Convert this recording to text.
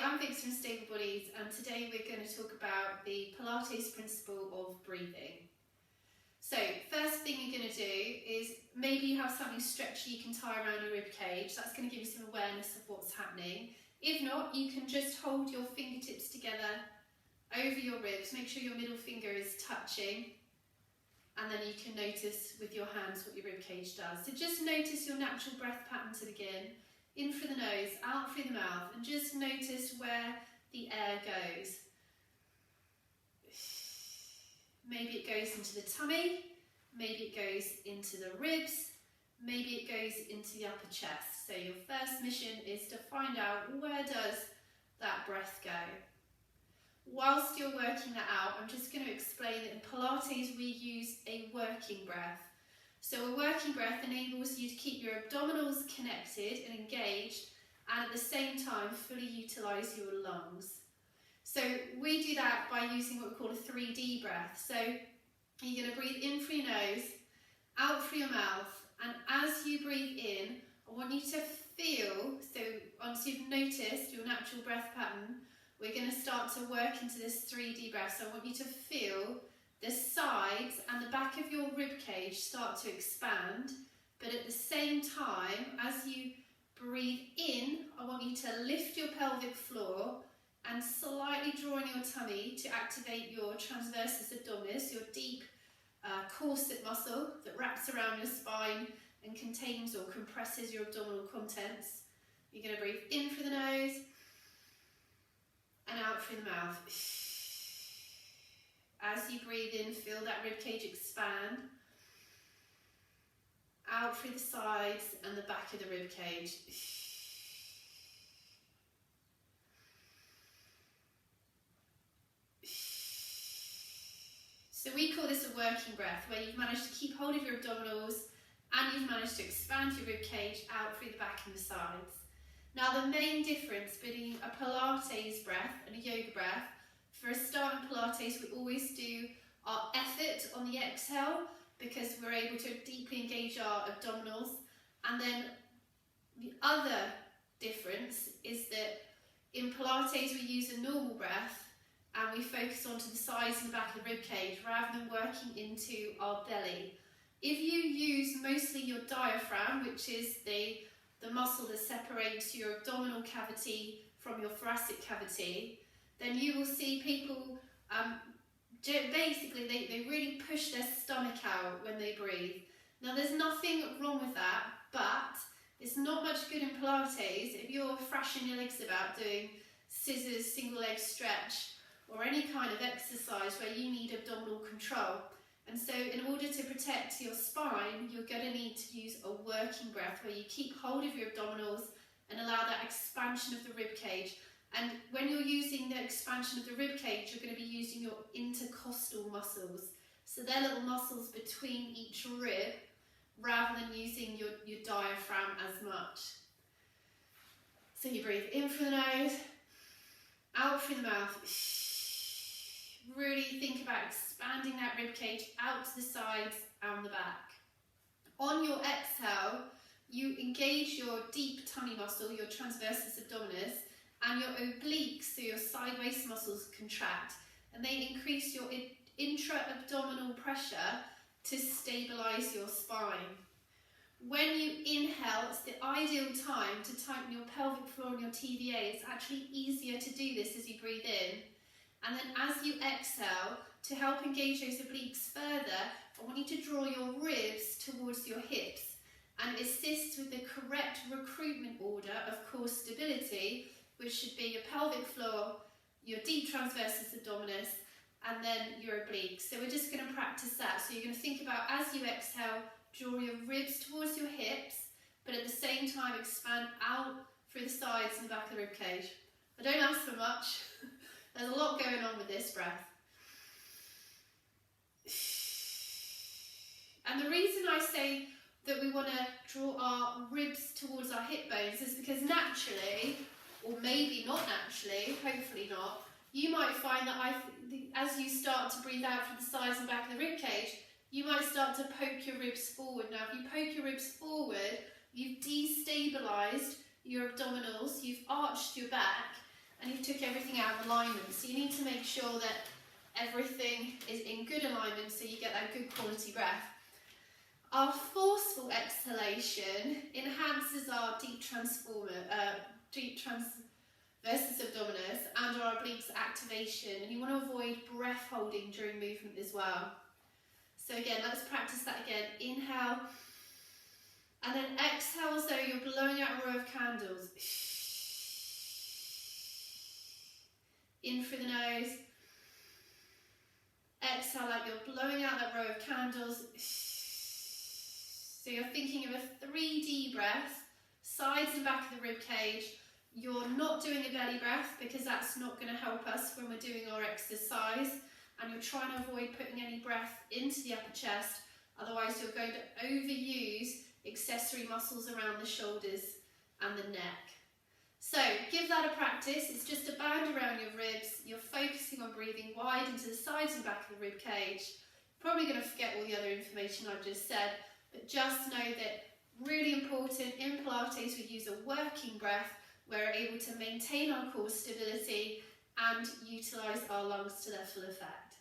I'm Vix from Stable Bodies, and today we're going to talk about the Pilates principle of breathing. So, first thing you're going to do is maybe you have something stretchy you can tie around your rib cage. That's going to give you some awareness of what's happening. If not, you can just hold your fingertips together over your ribs. Make sure your middle finger is touching, and then you can notice with your hands what your rib cage does. So just notice your natural breath pattern to begin. In through the nose, out through the mouth, and just notice where the air goes. Maybe it goes into the tummy, maybe it goes into the ribs, maybe it goes into the upper chest. So your first mission is to find out, where does that breath go? Whilst you're working that out, I'm just going to explain that in Pilates we use a working breath. So a working breath enables you to keep your abdominals connected and engaged, and at the same time fully utilise your lungs. So we do that by using what we call a 3D breath. So you're going to breathe in through your nose, out through your mouth, and as you breathe in, I want you to feel, so once you've noticed your natural breath pattern, we're going to start to work into this 3D breath. So I want you to feel the sides and the back of your rib cage start to expand, but at the same time, as you breathe in, I want you to lift your pelvic floor and slightly draw in your tummy to activate your transversus abdominis, your deep corset muscle that wraps around your spine and contains or compresses your abdominal contents. You're going to breathe in through the nose and out through the mouth. As you breathe in, feel that ribcage expand. Out through the sides and the back of the ribcage. So we call this a working breath, where you've managed to keep hold of your abdominals and you've managed to expand your ribcage out through the back and the sides. Now the main difference between a Pilates breath and a yoga breath, for a start in Pilates, we always do our effort on the exhale because we're able to deeply engage our abdominals. And then the other difference is that in Pilates we use a normal breath and we focus onto the sides and the back of the ribcage rather than working into our belly. If you use mostly your diaphragm, which is the muscle that separates your abdominal cavity from your thoracic cavity, then you will see people, basically they really push their stomach out when they breathe. Now there's nothing wrong with that, but it's not much good in Pilates if you're thrashing your legs about doing scissors, single leg stretch, or any kind of exercise where you need abdominal control. And so in order to protect your spine, you're going to need to use a working breath where you keep hold of your abdominals and allow that expansion of the rib cage. And when you're using the expansion of the rib cage, you're going to be using your intercostal muscles. So they're little muscles between each rib, rather than using your diaphragm as much. So you breathe in through the nose, out through the mouth. Really think about expanding that rib cage out to the sides and the back. On your exhale, you engage your deep tummy muscle, your transversus abdominis, and your obliques, so your side waist muscles, contract, and they increase your intra-abdominal pressure to stabilise your spine. When you inhale, it's the ideal time to tighten your pelvic floor and your TVA. It's actually easier to do this as you breathe in. And then as you exhale, to help engage those obliques further, I want you to draw your ribs towards your hips and assist with the correct recruitment order of core stability, which should be your pelvic floor, your deep transversus abdominis, and then your obliques. So we're just going to practice that. So you're going to think about, as you exhale, draw your ribs towards your hips, but at the same time expand out through the sides and the back of the rib cage. I don't ask for much. There's a lot going on with this breath. And the reason I say that we want to draw our ribs towards our hip bones is because naturally, or maybe not naturally, hopefully not, you might find that as you start to breathe out from the sides and back of the rib cage, you might start to poke your ribs forward. Now, if you poke your ribs forward, you've destabilised your abdominals, you've arched your back, and you took everything out of alignment. So you need to make sure that everything is in good alignment so you get that good quality breath. Our forceful exhalation enhances our deep transversus abdominis and our obliques activation, and you want to avoid breath holding during movement as well. So again, let's practice that again. Inhale, and then exhale as though you're blowing out a row of candles. In through the nose. Exhale like you're blowing out that row of candles. So you're thinking of a 3D breath, sides and back of the rib cage. You're not doing a belly breath because that's not going to help us when we're doing our exercise. And you're trying to avoid putting any breath into the upper chest. Otherwise you're going to overuse accessory muscles around the shoulders and the neck. So give that a practice. It's just a band around your ribs. You're focusing on breathing wide into the sides and back of the rib cage. Probably going to forget all the other information I've just said, but just know that really important in Pilates we use a working breath. We're able to maintain our core stability and utilise our lungs to their full effect.